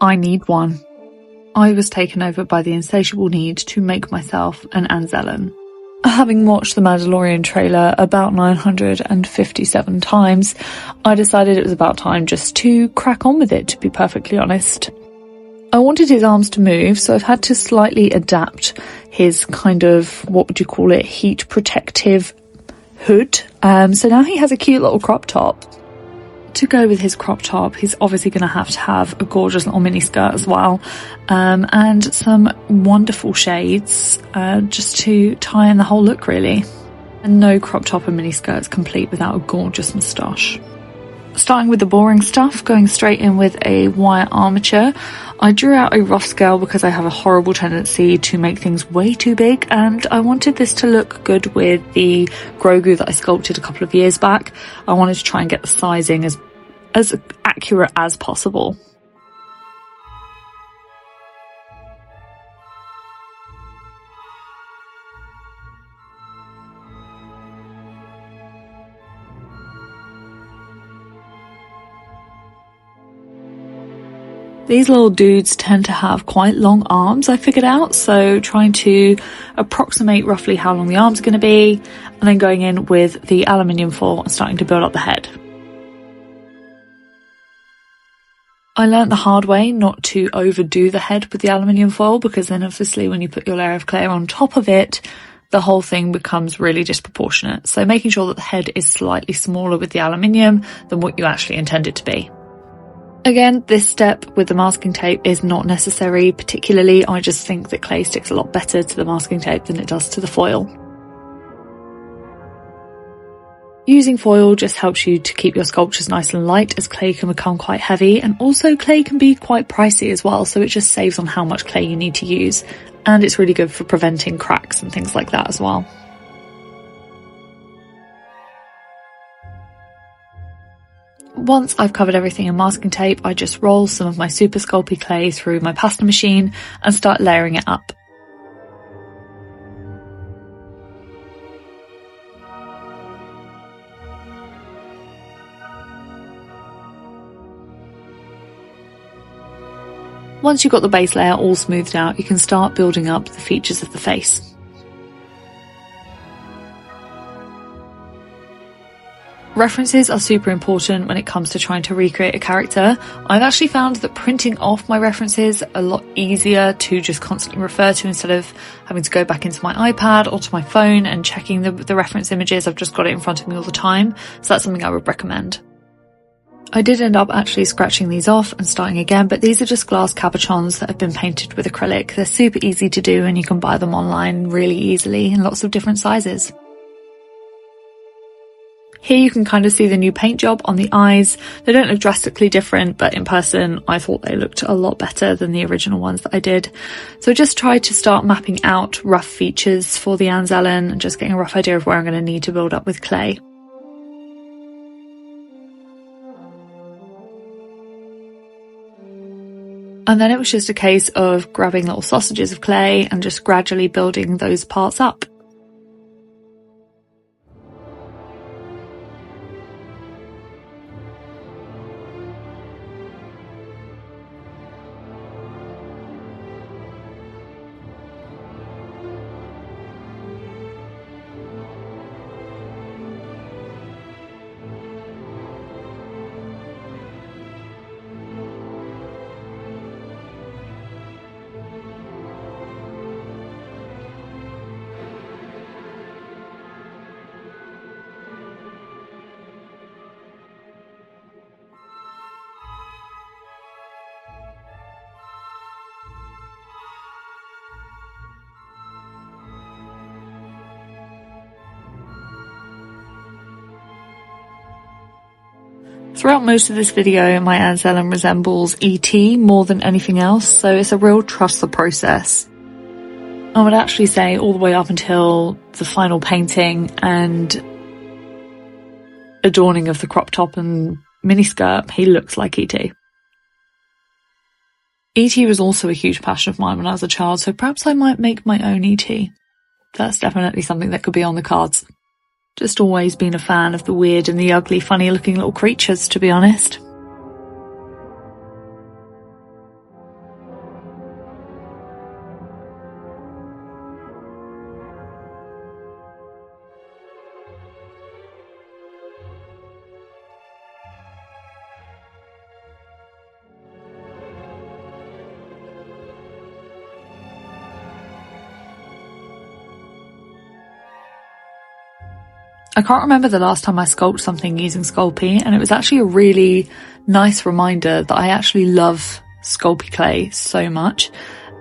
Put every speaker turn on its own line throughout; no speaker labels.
I need one. I was taken over by the insatiable need to make myself an Anzellan. Having watched the Mandalorian trailer about 957 times, I decided it was about time just to crack on with it, to be perfectly honest. I wanted his arms to move, so I've had to slightly adapt his kind of, what would you call it, heat protective hood. So now he has a cute little crop top. To go with his crop top, he's obviously going to have a gorgeous little mini skirt as well, and some wonderful shades, just to tie in the whole look really. And no crop top and mini skirt is complete without a gorgeous moustache. Starting with the boring stuff, going straight in with a wire armature. I drew out a rough scale because I have a horrible tendency to make things way too big, and I wanted this to look good with the Grogu that I sculpted a couple of years back. I wanted to try and get the sizing as accurate as possible. These little dudes tend to have quite long arms, I figured out, so trying to approximate roughly how long the arms are going to be, and then going in with the aluminium foil and starting to build up the head. I learnt the hard way not to overdo the head with the aluminium foil, because then obviously when you put your layer of clay on top of it, the whole thing becomes really disproportionate. So making sure that the head is slightly smaller with the aluminium than what you actually intend it to be. Again, this step with the masking tape is not necessary particularly. I just think that clay sticks a lot better to the masking tape than it does to the foil. Using foil just helps you to keep your sculptures nice and light, as clay can become quite heavy, and also clay can be quite pricey as well, so it just saves on how much clay you need to use, and it's really good for preventing cracks and things like that as well. Once I've covered everything in masking tape, I just roll some of my super Sculpey clay through my pasta machine and start layering it up. Once you've got the base layer all smoothed out, you can start building up the features of the face. References are super important when it comes to trying to recreate a character. I've actually found that printing off my references a lot easier to just constantly refer to, instead of having to go back into my iPad or to my phone and checking the reference images. I've just got it in front of me all the time, so that's something I would recommend. I did end up actually scratching these off and starting again, but these are just glass cabochons that have been painted with acrylic. They're super easy to do and you can buy them online really easily in lots of different sizes. Here you can kind of see the new paint job on the eyes. They don't look drastically different, but in person I thought they looked a lot better than the original ones that I did. So I just tried to start mapping out rough features for the Anzellan and just getting a rough idea of where I'm going to need to build up with clay. And then it was just a case of grabbing little sausages of clay and just gradually building those parts up. Throughout most of this video, my Anzellan resembles E.T. more than anything else, so it's a real trust the process. I would actually say all the way up until the final painting and adorning of the crop top and miniskirt, he looks like E.T. E.T. was also a huge passion of mine when I was a child, so perhaps I might make my own E.T. That's definitely something that could be on the cards. Just always been a fan of the weird and the ugly, funny looking little creatures, to be honest. I can't remember the last time I sculpted something using Sculpey, and it was actually a really nice reminder that I actually love Sculpey clay so much.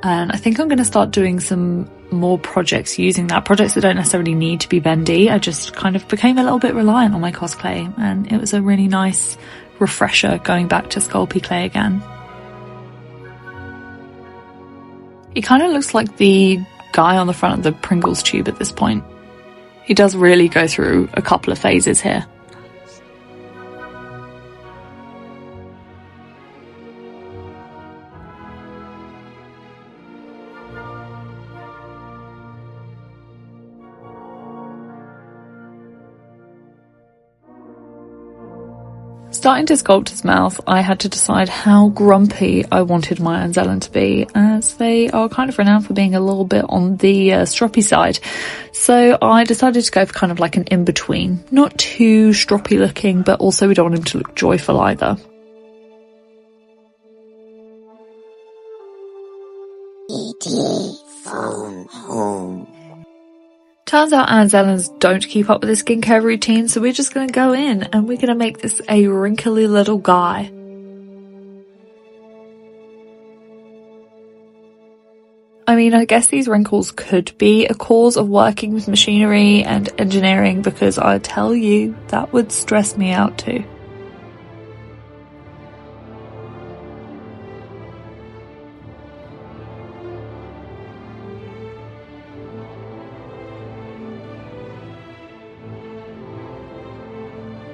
And I think I'm going to start doing some more projects using that. Projects that don't necessarily need to be bendy. I just kind of became a little bit reliant on my cosplay, and it was a really nice refresher going back to Sculpey clay again. He kind of looks like the guy on the front of the Pringles tube at this point. He does really go through a couple of phases here. Starting to sculpt his mouth, I had to decide how grumpy I wanted my Anzellan to be, as they are kind of renowned for being a little bit on the stroppy side. So I decided to go for kind of like an in-between. Not too stroppy looking, but also we don't want him to look joyful either.
ETA phone home.
Turns out Anzellans don't keep up with their skincare routine, so we're just going to go in and we're going to make this a wrinkly little guy. I mean, I guess these wrinkles could be a cause of working with machinery and engineering, because I tell you, that would stress me out too.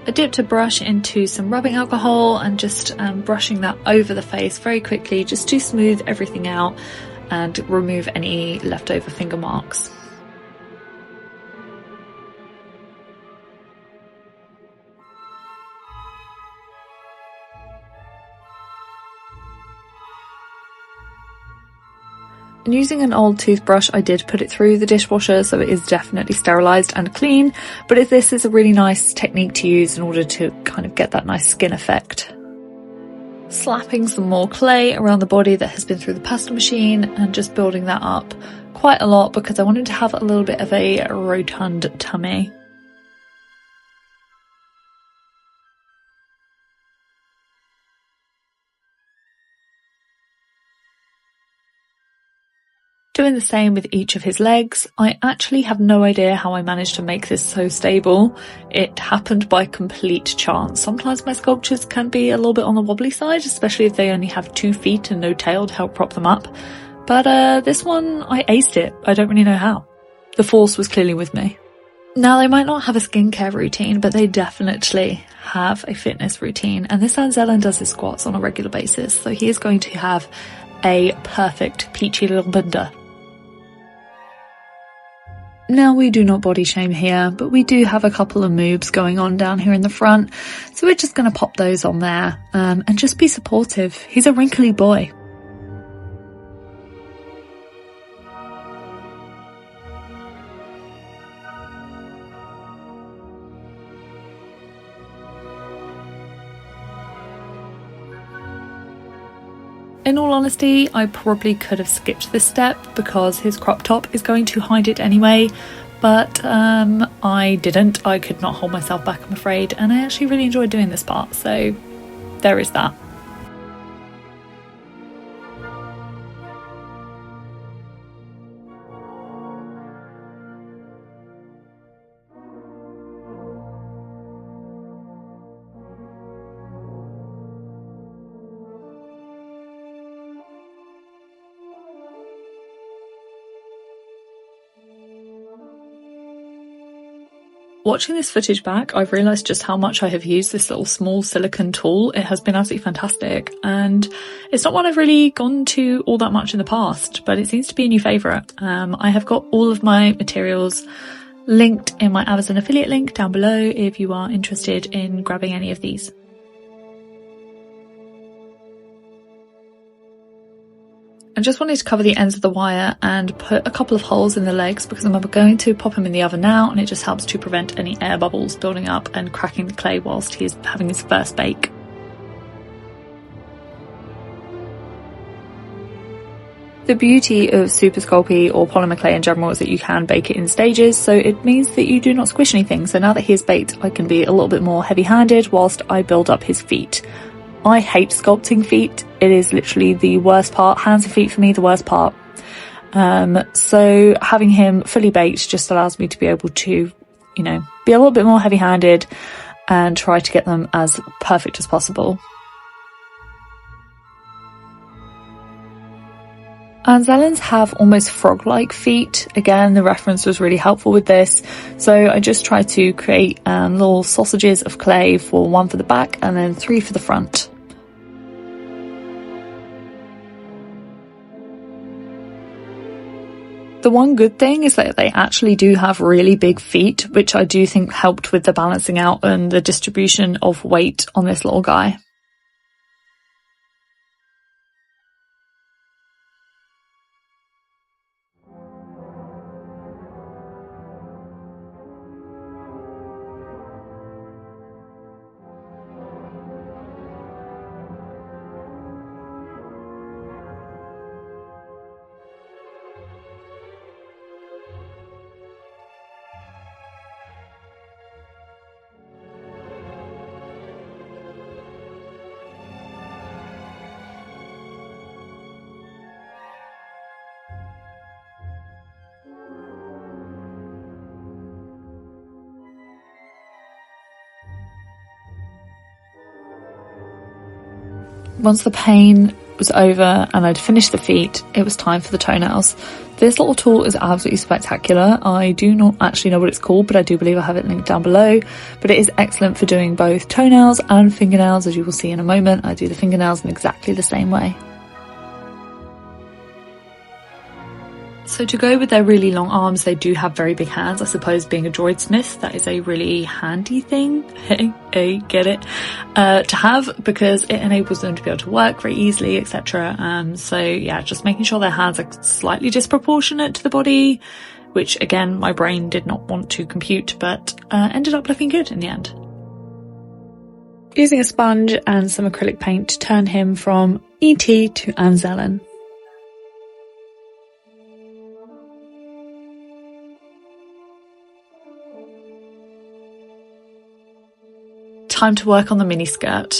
I dipped a brush into some rubbing alcohol and just brushing that over the face very quickly, just to smooth everything out and remove any leftover finger marks. And using an old toothbrush, I did put it through the dishwasher, so it is definitely sterilised and clean, but this is a really nice technique to use in order to kind of get that nice skin effect. Slapping some more clay around the body that has been through the pastel machine and just building that up quite a lot, because I wanted to have a little bit of a rotund tummy. Doing the same with each of his legs. I actually have no idea how I managed to make this so stable. It happened by complete chance. Sometimes my sculptures can be a little bit on the wobbly side, especially if they only have 2 feet and no tail to help prop them up. But this one, I aced it. I don't really know how. The force was clearly with me. Now, they might not have a skincare routine, but they definitely have a fitness routine. And this Anzellan does his squats on a regular basis, so he is going to have a perfect peachy little bunda. Now, we do not body shame here, but we do have a couple of moves going on down here in the front, so we're just going to pop those on there and just be supportive. He's a wrinkly boy. In all honesty, I probably could have skipped this step because his crop top is going to hide it anyway, but I didn't. I could not hold myself back, I'm afraid, and I actually really enjoyed doing this part, so there is that. Watching this footage back, I've realised just how much I have used this little small silicone tool. It has been absolutely fantastic, and it's not one I've really gone to all that much in the past, but it seems to be a new favourite. I have got all of my materials linked in my Amazon affiliate link down below if you are interested in grabbing any of these. I just wanted to cover the ends of the wire and put a couple of holes in the legs because I'm going to pop him in the oven now, and it just helps to prevent any air bubbles building up and cracking the clay whilst he is having his first bake. The beauty of Super Sculpey or polymer clay in general is that you can bake it in stages, so it means that you do not squish anything. So now that he is baked, I can be a little bit more heavy-handed whilst I build up his feet. I hate sculpting feet. It is literally the worst part. Hands and feet for me, the worst part. So having him fully baked just allows me to be able to, you know, be a little bit more heavy-handed and try to get them as perfect as possible. Anzellans have almost frog-like feet. Again, the reference was really helpful with this. So I just tried to create little sausages of clay, for 1 for the back and then 3 for the front. The one good thing is that they actually do have really big feet, which I do think helped with the balancing out and the distribution of weight on this little guy. Once the pain was over and I'd finished the feet, it was time for the toenails. This little tool is absolutely spectacular. I do not actually know what it's called, but I do believe I have it linked down below. But it is excellent for doing both toenails and fingernails, as you will see in a moment. I do the fingernails in exactly the same way. So to go with their really long arms, they do have very big hands. I suppose being a droid smith, that is a really handy thing, get it, to have, because it enables them to be able to work very easily, etc. So yeah, just making sure their hands are slightly disproportionate to the body, which again, my brain did not want to compute, but ended up looking good in the end. Using a sponge and some acrylic paint to turn him from E.T. to Anzellan. Time to work on the mini skirt.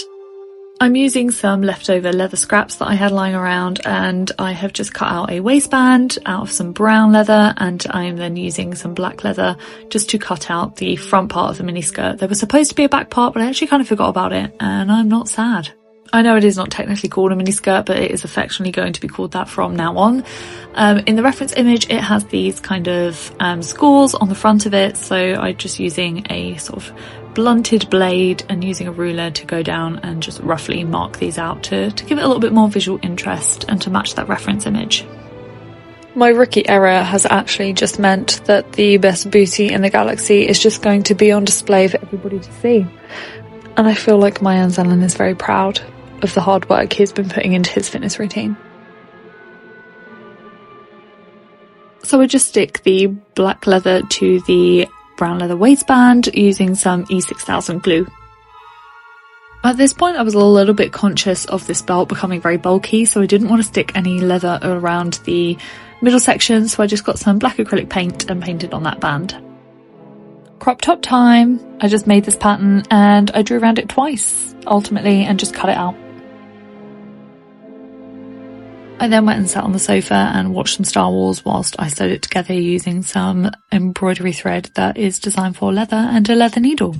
I'm using some leftover leather scraps that I had lying around, and I have just cut out a waistband out of some brown leather, and I am then using some black leather just to cut out the front part of the mini skirt. There was supposed to be a back part, but I actually kind of forgot about it, and I'm not sad. I know it is not technically called a mini skirt, but it is affectionately going to be called that from now on. In the reference image, it has these kind of scores on the front of it, so I'm just using a sort of blunted blade and using a ruler to go down and just roughly mark these out to give it a little bit more visual interest and to match that reference image. My rookie error has actually just meant that the best booty in the galaxy is just going to be on display for everybody to see. And I feel like my Anzellan is very proud of the hard work he's been putting into his fitness routine. So I just stick the black leather to the brown leather waistband using some E6000 glue. At this point I was a little bit conscious of this belt becoming very bulky, so I didn't want to stick any leather around the middle section, so I just got some black acrylic paint and painted on that band. Crop top time. I just made this pattern and I drew around it twice ultimately and just cut it out. I then went and sat on the sofa and watched some Star Wars whilst I sewed it together using some embroidery thread that is designed for leather and a leather needle.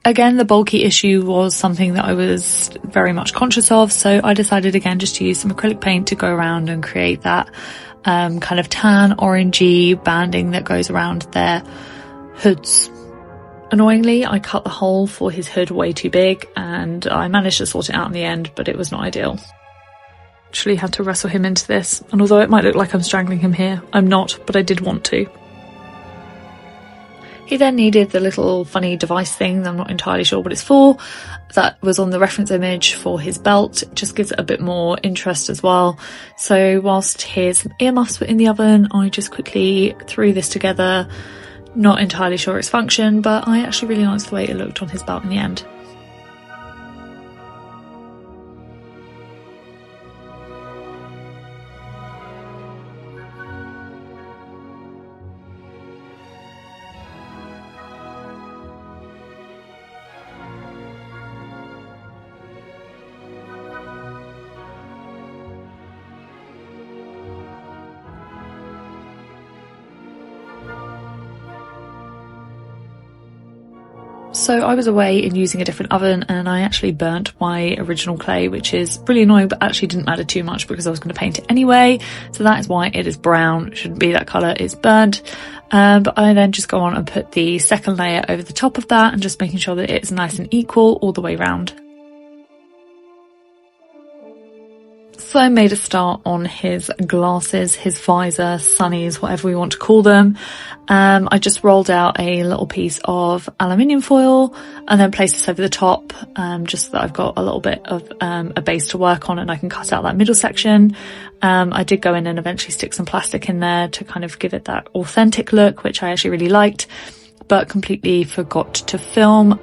Again, the bulky issue was something that I was very much conscious of, so I decided again just to use some acrylic paint to go around and create that kind of tan orangey banding that goes around their hoods. Annoyingly, I cut the hole for his hood way too big and I managed to sort it out in the end, but it was not ideal. Actually had to wrestle him into this, and although it might look like I'm strangling him here, I'm not, but I did want to. He then needed the little funny device thing, I'm not entirely sure what it's for, that was on the reference image for his belt. It just gives it a bit more interest as well. So whilst his earmuffs were in the oven, I just quickly threw this together. Not entirely sure its function, but I actually really liked the way it looked on his belt in the end. Also, I was away and using a different oven and I actually burnt my original clay, which is really annoying, but actually didn't matter too much because I was going to paint it anyway. So that is why it is brown. It shouldn't be that colour, it's burnt. But I then just go on and put the second layer over the top of that and just making sure that it's nice and equal all the way round. So I made a start on his glasses, his visor, sunnies, whatever we want to call them. I just rolled out a little piece of aluminium foil and then placed this over the top, just so that I've got a little bit of a base to work on and I can cut out that middle section. I did go in and eventually stick some plastic in there to kind of give it that authentic look, which I actually really liked, but completely forgot to film.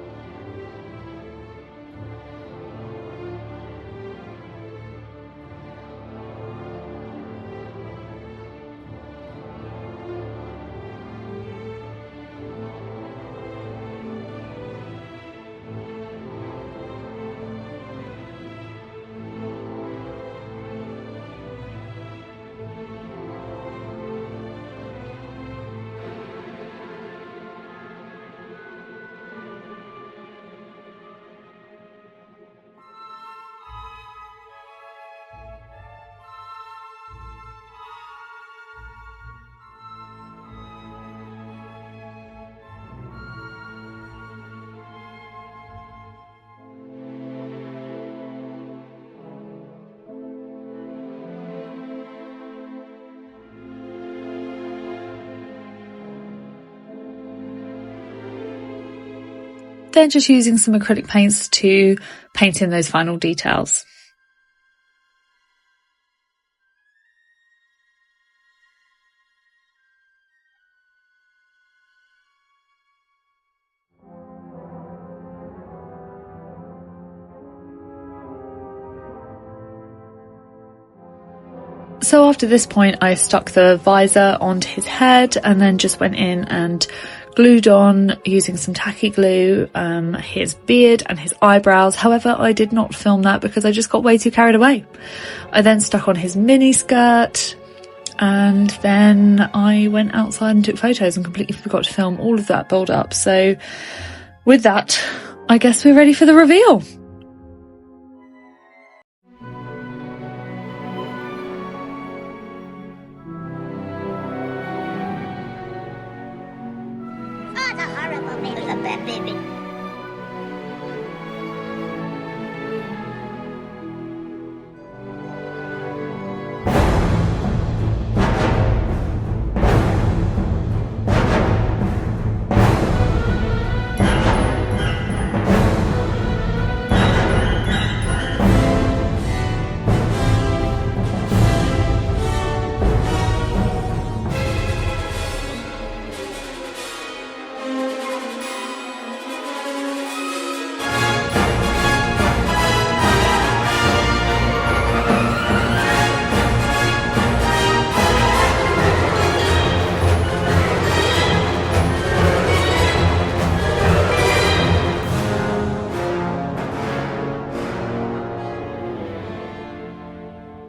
Then just using some acrylic paints to paint in those final details. So after this point, I stuck the visor onto his head and then just went in and glued on using some tacky glue his beard and his eyebrows. However, I did not film that because I just got way too carried away. I then stuck on his mini skirt and then I went outside and took photos and completely forgot to film all of that build up. So with that, I guess we're ready for the reveal.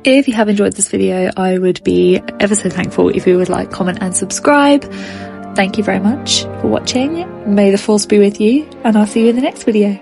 If you have enjoyed this video, I would be ever so thankful if you would like, comment and subscribe. Thank you very much for watching. May the force be with you, and I'll see you in the next video.